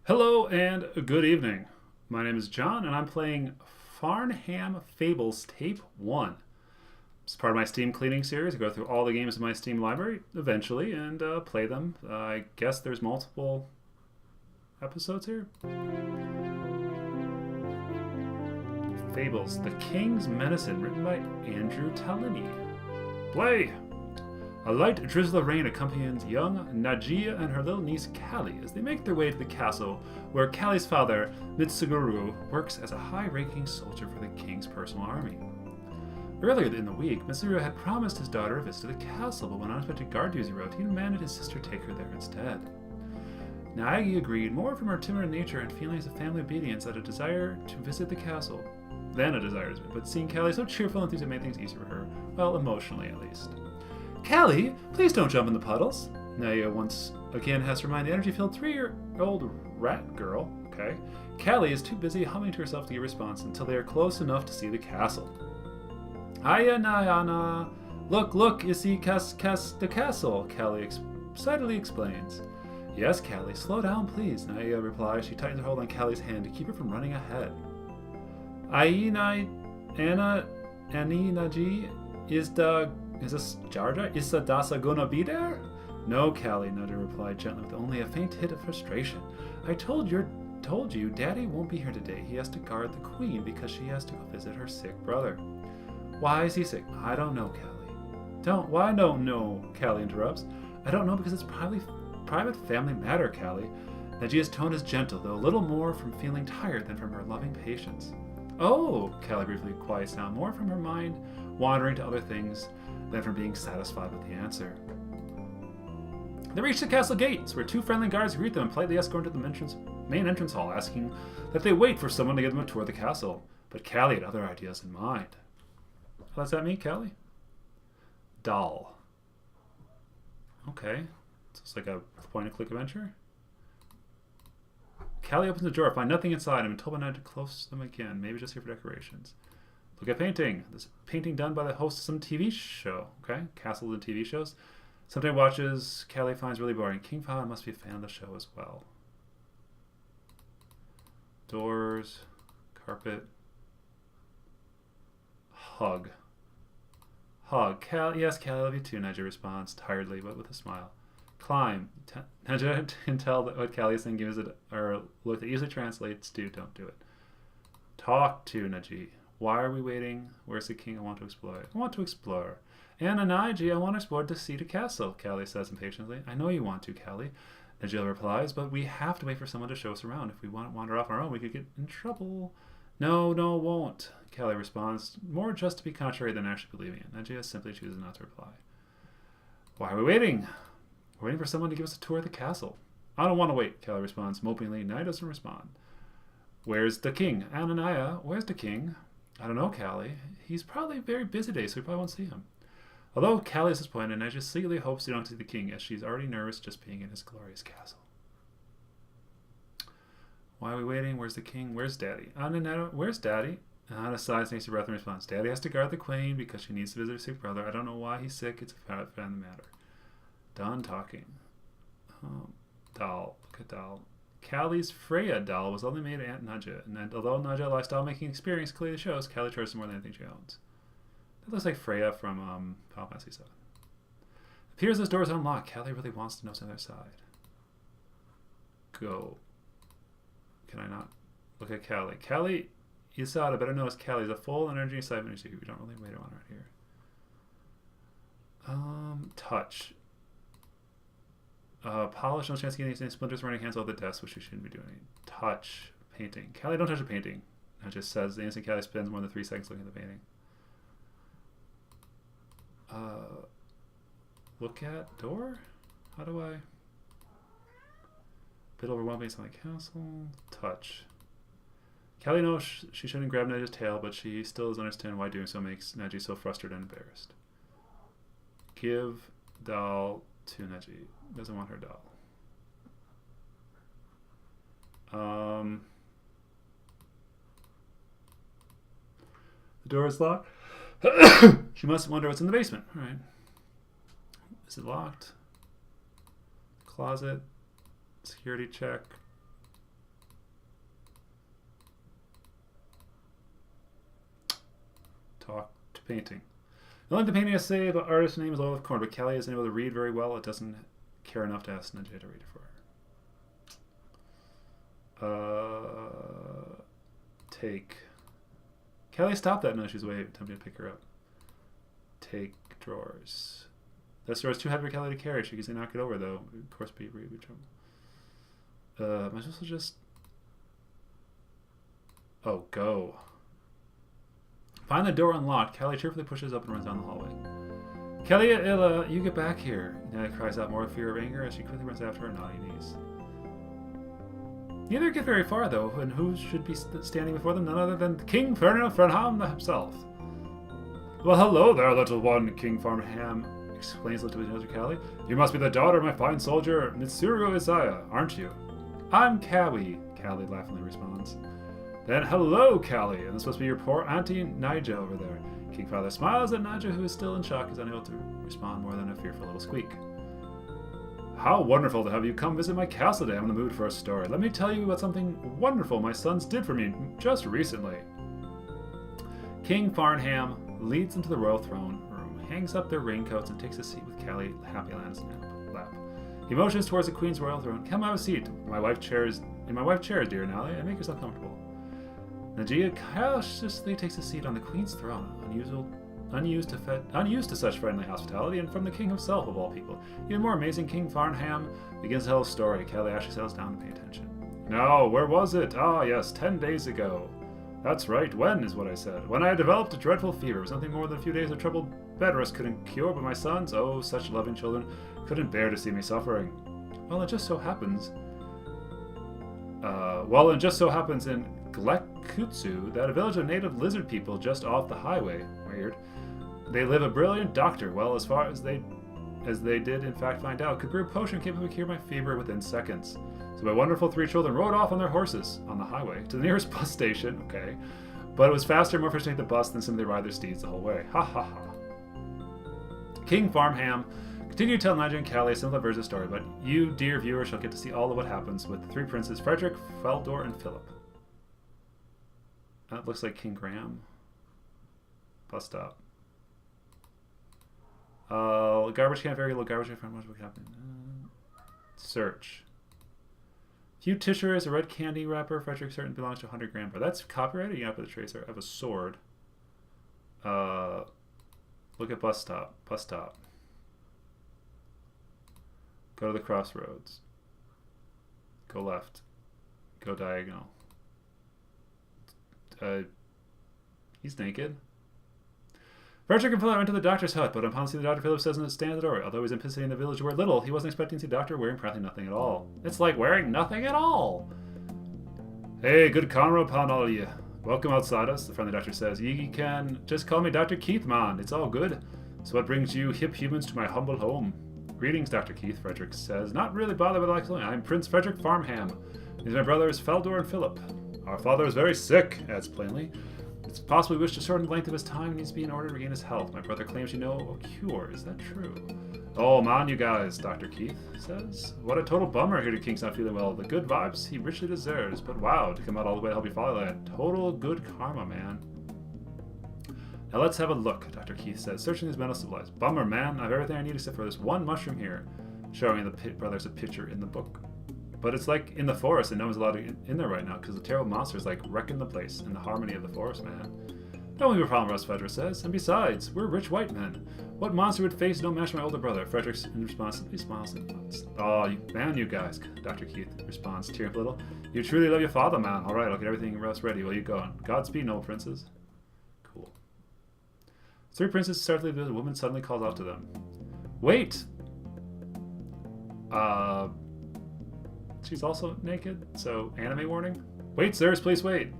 Hello and good evening. My name is John and I'm playing Farnham Fables Tape 1. It's part of my Steam cleaning series. I go through all the games in my Steam library eventually and play them. I guess there's multiple episodes here. Fables, The King's Medicine, written by Andrew Talini. Play! A light drizzle of rain accompanies young Najia and her little niece Callie as they make their way to the castle where Callie's father, Mitsuguru, works as a high-ranking soldier for the king's personal army. Earlier in the week, Mitsuguru had promised his daughter a visit to the castle, but when unexpected guard duties arose, he demanded his sister take her there instead. Naegi agreed, more from her timid nature and feelings of family obedience than a desire to visit the castle, but seeing Callie so cheerful and enthusiastic made things easier for her, well, emotionally at least. Callie, please don't jump in the puddles. Naya once again has to remind the energy-filled 3-year-old rat girl, Callie is too busy humming to herself to give a response until they are close enough to see the castle. Hiya, Nayana. Look, you see the castle, Callie excitedly explains. Yes, Callie, slow down, please, Naya replies. She tightens her hold on Callie's hand to keep her from running ahead. Aina, Anna, Ani, Naji, is this Jarja? Is the Dasa gonna be there? No, Callie, Nada replied gently with only a faint hint of frustration. I told you, Daddy won't be here today. He has to guard the Queen because she has to go visit her sick brother. Why is he sick? I don't know, Callie. Why don't know? Callie interrupts. I don't know because it's private family matter, Callie. Najia's tone is gentle, though a little more from feeling tired than from her loving patience. Oh, Callie briefly quiets down, more from her mind wandering to other things than from being satisfied with the answer. They reach the castle gates, where two friendly guards greet them and politely escort to the main entrance hall, asking that they wait for someone to give them a tour of the castle. But Callie had other ideas in mind. What does that mean, Callie? Doll. Okay. So it's like a point-and-click adventure? Callie opens the door, find nothing inside, and told by Ned to close them again, maybe just here for decorations. Look at painting. This painting done by the host of some TV show. Castles and TV shows. Something watches Callie finds really boring. King Farnham must be a fan of the show as well. Doors, carpet, hug. Yes, Callie, I love you too, Nedja responds, tiredly, but with a smile. Climb. Nedja can tell that what Callie is saying gives it a look that easily translates to don't do it. Talk to Neji. Why are we waiting? Where's the king? I want to explore. I want to explore. And Anaiji, I want to explore to see the castle, Callie says impatiently. I know you want to, Callie. Najil replies, but we have to wait for someone to show us around. If we want to wander off our own, we could get in trouble. No, won't, Callie responds, more just to be contrary than actually believing it. Najia simply chooses not to reply. Why are we waiting? We're waiting for someone to give us a tour of the castle. I don't want to wait, Callie responds mopingly. Naya doesn't respond. Where's the king? Ananaya, where's the king? I don't know, Callie. He's probably very busy today, so we probably won't see him. Although Callie is disappointed, Naya just secretly hopes they don't see the king, as she's already nervous just being in his glorious castle. Why are we waiting? Where's the king? Where's Daddy? Anna, where's Daddy? Anna sighs, takes a breath, and responds, Daddy has to guard the queen because she needs to visit her sick brother. I don't know why he's sick. It's a family matter. Done talking. Doll. Look at Doll. Callie's Freya doll was only made Aunt Nadja, and although Nadja likes doll-making experience clearly shows, Callie trusts more than anything she owns. That looks like Freya from Final Fantasy VII. Appears this door is unlocked. Callie really wants to know what's on the other side. Go. Can I not? Look at Callie. Callie, you saw it. I better notice Callie's a full energy excitement. We don't really wait on right here. Touch. Polish, no chance of getting any splinters running hands off the desk, which you shouldn't be doing. Touch. Painting. Callie, don't touch the painting. It just says the instant Callie spends more than 3 seconds looking at the painting. Look at door? How do I? Bit overwhelming, it's like castle. Touch. Callie knows she shouldn't grab Neji's tail, but she still doesn't understand why doing so makes Neji so frustrated and embarrassed. Give doll to Neji. Doesn't want her doll. The door is locked. She must wonder what's in the basement. All right. Is it locked? Closet. Security check. painting. The only painting I say about artist's name is Olive Corn, but Callie isn't able to read very well. It doesn't care enough to ask Najee to read it for her. Take. Callie, stop that. No, she's away. Time to pick her up. Take drawers. This drawer is too heavy for Callie to carry. She can easily knock it over, though. Of course, be trouble. Am I supposed to just... Oh, go. Find the door unlocked. Callie cheerfully pushes up and runs down the hallway. Kelly, Illa, you get back here. Nana cries out more with fear of anger as she quickly runs after her naughty niece. Neither get very far, though, and who should be standing before them? None other than King Farnham himself. Well, hello there, little one, King Farnham explains to his elder Callie. You must be the daughter of my fine soldier, Mitsuru Isaiah, aren't you? I'm Callie, Callie laughingly responds. Then hello, Callie, and this must be your poor auntie Nija over there. King Father smiles at Nija, who is still in shock, is unable to respond more than a fearful little squeak. How wonderful to have you come visit my castle today. I'm in the mood for a story. Let me tell you about something wonderful my sons did for me just recently. King Farnham leads them to the royal throne room, hangs up their raincoats, and takes a seat with Callie happy on his lap. He motions towards the queen's royal throne. Come have a seat. My wife's chair, dear Nally, and make yourself comfortable. Najia cautiously takes a seat on the queen's throne, unused to such friendly hospitality, and from the king himself of all people. Even more amazing, King Farnham begins to tell a story. Callie actually settles down to pay attention. Now, where was it? Ah, yes, 10 days ago. That's right, when is what I said. When I had developed a dreadful fever. It was nothing more than a few days of troubled bed rest couldn't cure, but my sons, oh, such loving children, couldn't bear to see me suffering. Well, it just so happens in Glekutsu that a village of native lizard people just off the highway. Weird. They live a brilliant doctor. Well, as far as they did in fact find out, could brew a potion capable of curing my fever within seconds. So my wonderful 3 children rode off on their horses on the highway to the nearest bus station. Okay, but it was faster and more efficient to take the bus than simply ride their steeds the whole way. Ha ha ha. King Farnham continued to tell Nigel and Callie a similar version of the story, but you, dear viewer, shall get to see all of what happens with the 3 princes, Frederick, Feldor, and Philip. That looks like King Graham. Bus stop. Garbage can, very low garbage can. What happened? Search. Few tissues, a red candy wrapper. Frederick certain belongs to 100 gram. That's copyrighted. You have to put the tracer. I have a sword. Look at bus stop. Bus stop. Go to the crossroads. Go left. Go diagonal. He's naked. Frederick and Philip went to the doctor's hut, but upon seeing the doctor, Philip says to stand at the door. Although he was anticipating the village were little, he wasn't expecting to see the doctor wearing practically nothing at all. It's like wearing nothing at all! Hey, good comrade upon all of you. Welcome outside us, the friendly doctor says. Ye can just call me Dr. Keith, man. It's all good. So what brings you hip humans to my humble home? Greetings, Dr. Keith, Frederick says. Not really bothered by the like. I'm Prince Frederick Farnham. These are my brothers, Feldor and Philip. Our father is very sick, adds plainly. It's possible we wish to shorten the length of his time and needs to be in order to regain his health. My brother claims you know a cure. Is that true? Oh, man, you guys, Dr. Keith says. What a total bummer here to King's not feeling well. The good vibes he richly deserves. But wow, to come out all the way to help you follow that. Total good karma, man. Now let's have a look, Dr. Keith says, searching his mental supplies. Bummer, man. I have everything I need except for this one mushroom here. Showing the brothers a picture in the book. But it's like in the forest and no one's allowed to get in there right now because the terrible monster's like wrecking the place and the harmony of the forest, man. Don't leave a problem, Russ, Frederick says. And besides, we're rich white men. What monster would face no match my older brother? Frederick in response simply smiles and nods. Oh, man, you guys, Dr. Keith responds, tearing up a little. You truly love your father, man. All right, I'll get everything else ready while you go. Godspeed, noble princes. Cool. 3 princes start to leave. The woman suddenly calls out to them. Wait! She's also naked, so anime warning. Wait, sirs, please wait.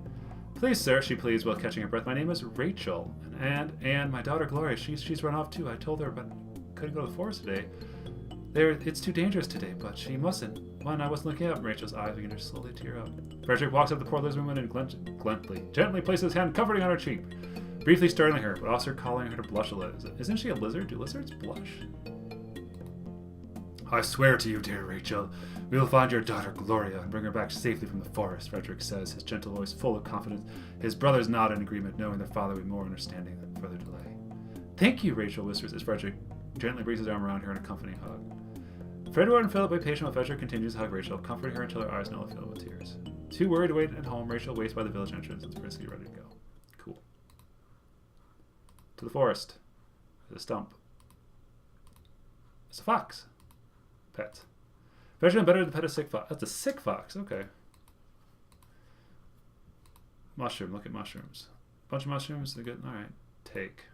Please, sir, she pleads while catching her breath. My name is Rachel, and my daughter Gloria, she's run off too. I told her, but couldn't go to the forest today. It's too dangerous today, but she mustn't. When I wasn't looking up, Rachel's eyes begin to slowly tear up. Frederick walks up to the poor lizard woman and gently places his hand comforting on her cheek, briefly startling her, but also calling her to blush a little. Isn't she a lizard? Do lizards blush? I swear to you, dear Rachel, we will find your daughter Gloria and bring her back safely from the forest, Frederick says, his gentle voice full of confidence. His brothers nod in agreement, knowing their father would be more understanding than further delay. Thank you, Rachel whispers as Frederick gently brings his arm around her in a comforting hug. Fredward and Philip wait patient while Frederick continues to hug Rachel, comforting her until her eyes nearly fill with tears. Too worried to wait at home, Rachel waits by the village entrance and is briskly ready to go. Cool. To the forest. There's a stump. It's a fox. Pet. Better than better to pet a sick fox. That's a sick fox. Okay. Mushroom. Look at mushrooms. Bunch of mushrooms. They're good. All right. Take.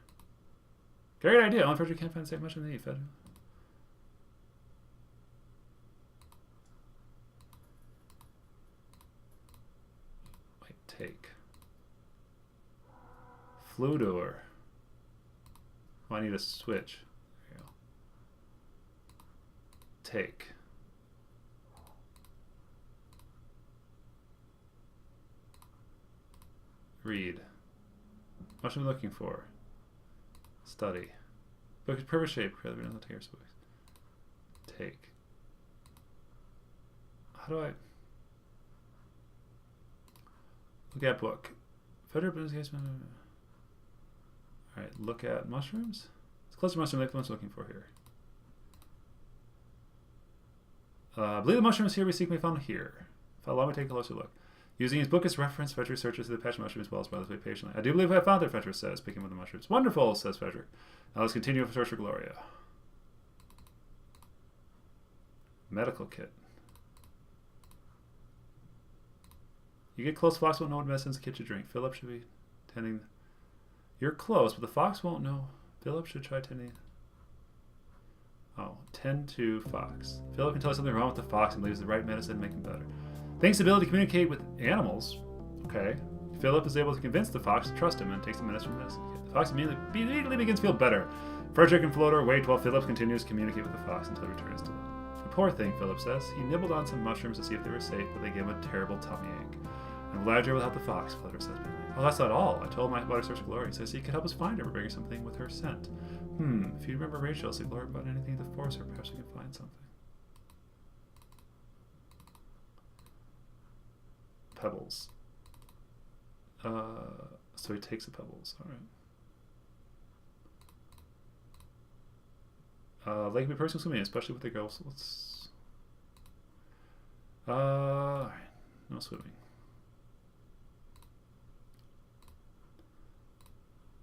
Great idea. Only Frederick can't find the same mushroom they eat. Frederick. Wait. Take. Fludor. Oh, I need a switch. There you go. Take. Read. What am I looking for? Study. Book is perfect shape. Take. How do I look at book? Alright, look at mushrooms? It's close to mushroom like the ones I'm looking for here. I believe the mushrooms here we seek may be found here. Allow me to take a closer look. Using his book as reference, Frederick searches through the patch of mushrooms as well as brothers wait patiently. I do believe I found it, Frederick says, picking one of the mushrooms. Wonderful, says Frederick. Now let's continue with search for Gloria. Medical kit. You get close, fox won't know what medicines the kid should drink. Philip should be tending. You're close, but the fox won't know. Philip should try tending. Oh, tend to fox. Philip can tell us something wrong with the fox and leaves the right medicine to make him better. Thanks to the ability to communicate with animals, okay, Philip is able to convince the fox to trust him and takes the medicine from the medicine kit. The fox immediately begins to feel better. Frederick and Floater wait while Philip continues to communicate with the fox until he returns to them. The poor thing, Philip says. He nibbled on some mushrooms to see if they were safe, but they gave him a terrible tummy ache. I'm glad you're without the fox, Floater says. Oh, that's not all. I told him about her search for Gloria. He says he could help us find her by bringing something with her scent. If you remember Rachel, say Gloria brought anything to force her. Perhaps we can find something. Pebbles. So he takes the pebbles. Alright. Lake can be personal swimming, especially with the girls. Let's. Alright. No swimming.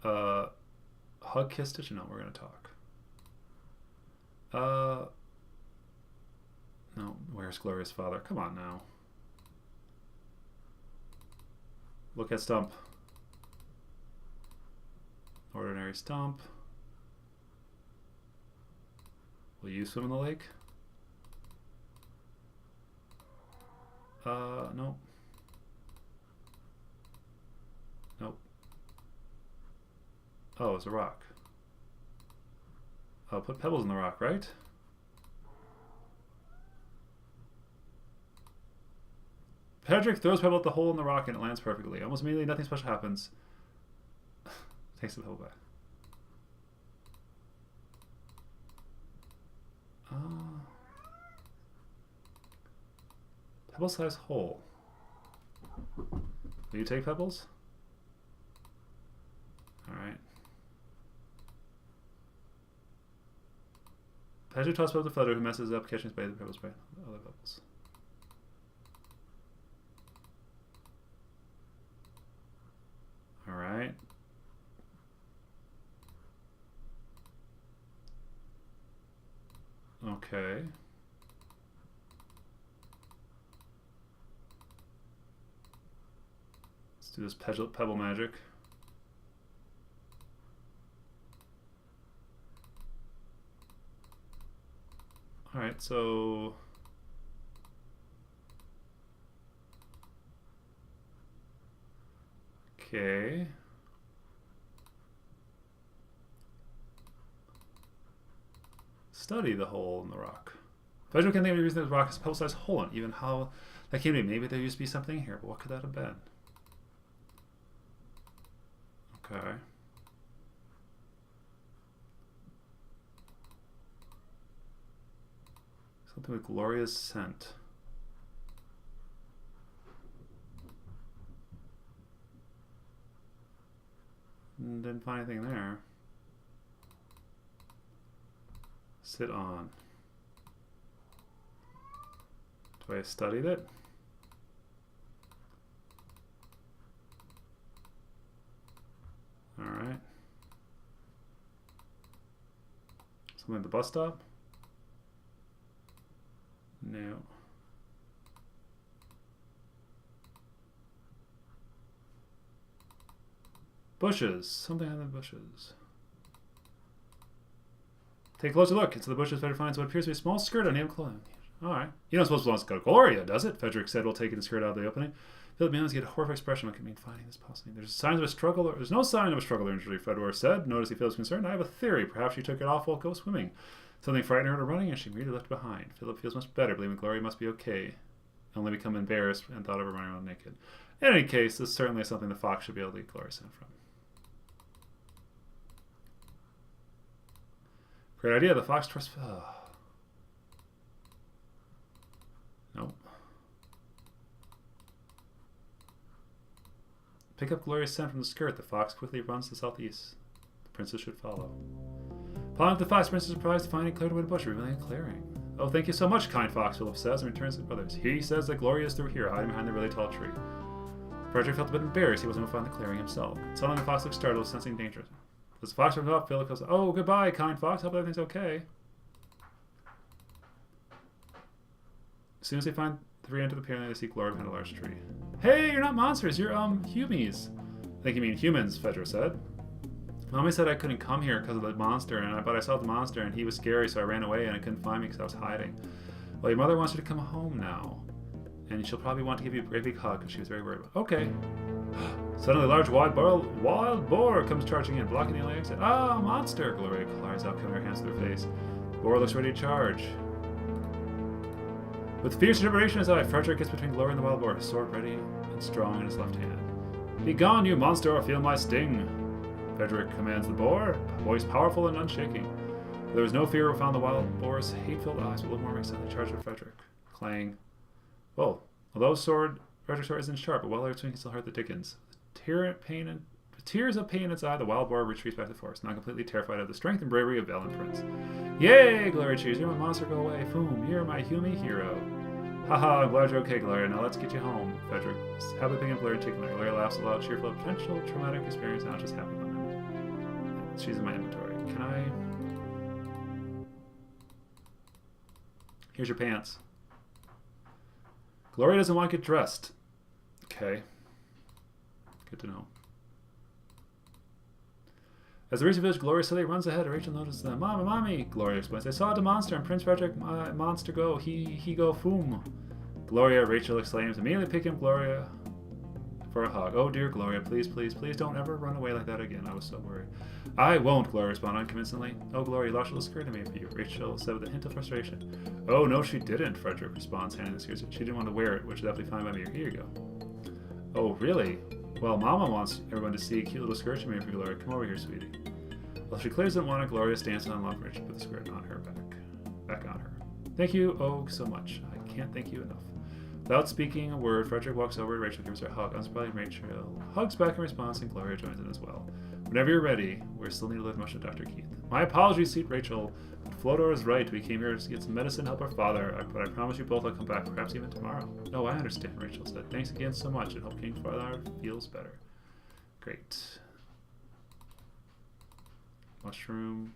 Hug, kiss, stitch. No, we're gonna talk. No, where's Gloria's father? Come on now. Look at stump. Ordinary stump. Will you swim in the lake? Nope. Nope. Oh, it's a rock. I'll put pebbles in the rock, right? Patrick throws pebble at the hole in the rock and it lands perfectly. Almost immediately, nothing special happens. Takes the pebble back. Pebble-sized hole. Will you take pebbles? Alright. Patrick tosses pebbles to Flutter, who messes up catching his by the pebbles by other pebbles. Alright. Okay. Let's do this pebble magic. Alright, so... Okay. Study the hole in the rock. Frederick can think of the reason the rock is a pebble-sized hole in it, even how that came to be. Maybe there used to be something here, but what could that have been? Okay. Something with Gloria's scent. Didn't find anything there. it on? Do I study it? Alright. Something at the bus stop? No. Bushes. Something in the bushes. Take a closer look. Into the bushes, Frederick finds what appears to be a small skirt on named clothing. Alright. You don't suppose it belongs to Gloria, does it? Frederick said while taking the skirt out of the opening. Philip begins to get a horrified expression. What could mean finding this possibly? There's no sign of a struggle or injury, Frederick said. Noticing Philip's concerned. I have a theory. Perhaps she took it off while go swimming. Something frightened her into running, and she immediately left behind. Philip feels much better, believing Gloria must be okay. Only become embarrassed and thought of her running around naked. In any case, this certainly is something the fox should be able to get Gloria sent from. Great idea. The fox trusts. Nope. Pick up Gloria's scent from the skirt. The fox quickly runs to the southeast. The princess should follow. Following up the fox, the princess is surprised to find it cleared away the bush, revealing a clearing. Oh, thank you so much, kind fox, Philip says, and returns to the brothers. He says that Gloria is through here, hiding behind the really tall tree. Frederick felt a bit embarrassed. He wasn't able to find the clearing himself. Suddenly, the fox looks startled, sensing danger. As the fox runs off, Philip goes, "Oh, goodbye, kind fox. Hope everything's okay." As soon as they find the three enter the piano, they see Gloria behind a large tree. Hey, you're not monsters. You're, humies. I think you mean humans, Fedra said. Mommy said I couldn't come here because of the monster, but I saw the monster and he was scary, so I ran away and I couldn't find me because I was hiding. Well, your mother wants you to come home now. And she'll probably want to give you a great big hug because she was very worried about it. Okay. Suddenly, a large wild boar comes charging in, blocking the only exit. Ah, monster! Gloria cries out, covering her hands to her face. The boar looks ready to charge. With fierce determination in his eye, Frederick gets between Gloria and the wild boar, his sword ready and strong in his left hand. Be gone, you monster, or feel my sting! Frederick commands the boar, voice powerful and unshaking. There was no fear found the wild boar's hate-filled eyes, but looked more suddenly charged at Frederick. Clang. Whoa. Although Frederick's sword isn't sharp, but while he can still hurt the Dickens. Tears of pain in its eye, the wild boar retreats back to the forest, now completely terrified of the strength and bravery of valiant Prince. Yay! Gloria cheers. You're my monster, go away. Boom, you're my Humie hero. Haha, I'm glad you're okay, Gloria. Now let's get you home. Frederick is happily picking up Gloria and taking her. Gloria laughs aloud, cheerful, potential traumatic experience, not just happy moment. She's in my inventory. Can I... Here's your pants. Gloria doesn't want to get dressed. Okay. Good to know. As the reaching village, Gloria suddenly runs ahead. Rachel notices them. Mama, mommy, Gloria explains. I saw the monster and Prince Frederick, monster go. He go foom. Gloria, Rachel exclaims, immediately picking up Gloria for a hug. Oh dear, Gloria, please, please, please don't ever run away like that again. I was so worried. I won't, Gloria responded unconvincingly. Oh, Gloria, you lost your skirt I made for you, Rachel said with a hint of frustration. Oh, no, she didn't, Frederick responds, handing the skirt. She didn't want to wear it, which is definitely fine by me. Here you go. Oh, really? Well, Mama wants everyone to see a cute little skirt she made for Gloria. Come over here, sweetie. Well, she clearly doesn't want it. Gloria stands on love Rachel, put the skirt on her back on her. Thank you, oh, so much. I can't thank you enough. Without speaking a word, Frederick walks over and Rachel gives her a hug. Unsurprisingly, Rachel hugs back in response and Gloria joins in as well. Whenever you're ready, we still need to live much with Dr. Keith. My apologies, sweet Rachel. Flodor is right. We came here to get some medicine to help our father, but I promise you both I'll come back, perhaps even tomorrow. Oh, I understand, Rachel said. Thanks again so much, and hope King Father feels better. Great. Mushroom.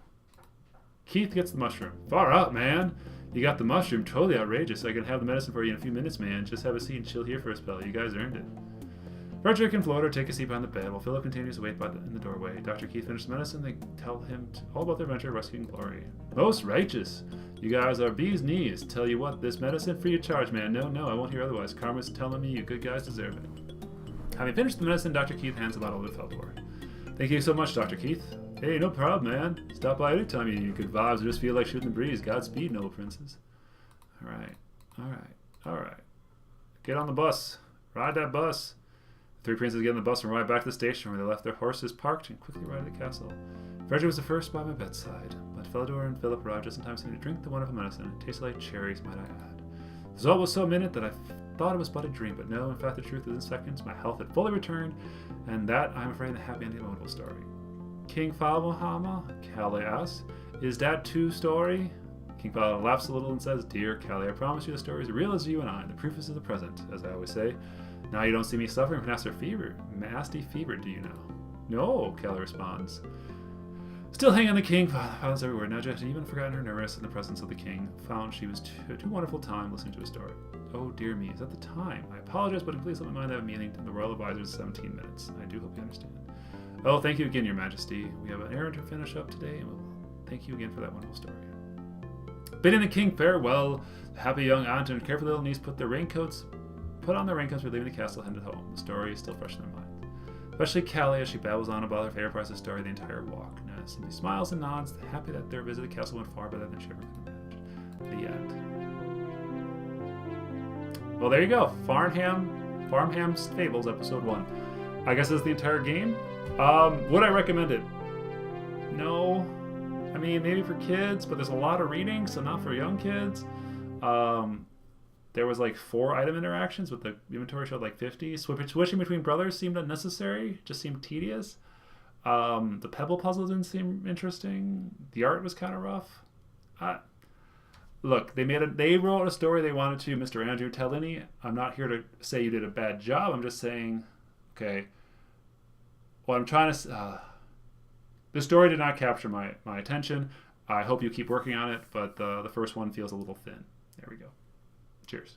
Keith gets the mushroom. Far out, man. You got the mushroom. Totally outrageous. I can have the medicine for you in a few minutes, man. Just have a seat and chill here for a spell. You guys earned it. Frederick and Floater take a seat behind the bed while Philip continues to wait in the doorway. Dr. Keith finishes the medicine. They tell him all about their adventure rescuing Glory. Most righteous. You guys are bee's knees. Tell you what, this medicine free of charge, man. No, I won't hear otherwise. Karma's telling me you good guys deserve it. Having finished the medicine, Dr. Keith hands the bottle to Feldor. Thank you so much, Dr. Keith. Hey, no problem, man. Stop by anytime you need good vibes or just feel like shooting the breeze. Godspeed, noble princes. Alright. Get on the bus. Ride that bus. The three princes get on the bus and ride back to the station where they left their horses parked and quickly ride to the castle. Frederick was the first by my bedside, but Feldor and Philip arrived just in time for me to drink the wonderful medicine. It tasted like cherries, might I add. The result was so imminent that I thought it was but a dream, but no, in fact, the truth is in seconds, my health had fully returned, and that, I'm afraid, the happy ending of the wonderful story. King Falmohama, Calais asks, is that true story? King Paladin laughs a little and says, Dear Callie, I promise you the story is real as you and I. The proof is in the present, as I always say. Now you don't see me suffering from nasty fever, do you now? No, Callie responds. Still hanging on the king, violence everywhere. Now Jet had even forgotten her nervous in the presence of the king. Found she was too wonderful time listening to his story. Oh dear me, is that the time? I apologize, but please let me mind that meeting to the royal advisors in 17 minutes. I do hope you understand. Oh, thank you again, your majesty. We have an errand to finish up today, and we'll thank you again for that wonderful story. Bidding the king farewell, the happy young aunt and careful little niece put on their raincoats for leaving the castle and headed home. The story is still fresh in their minds. Especially Callie as she babbles on about her favorite parts of the story the entire walk. Nana simply smiles and nods, happy that their visit to the castle went far better than she ever could imagine. The end. Well, there you go. Farnham Fables, episode 1. I guess that's the entire game. Would I recommend it? No. I mean, maybe for kids, but there's a lot of reading, so not for young kids. There was like 4 item interactions, but the inventory showed like 50. Switching between brothers seemed unnecessary, just seemed tedious. The pebble puzzle didn't seem interesting. The art was kind of rough. Look, they wrote a story they wanted to, Mr. Andrew Tellini. I'm not here to say you did a bad job. I'm just saying, okay, what I'm trying to... the story did not capture my attention. I hope you keep working on it, but the first one feels a little thin. There we go. Cheers.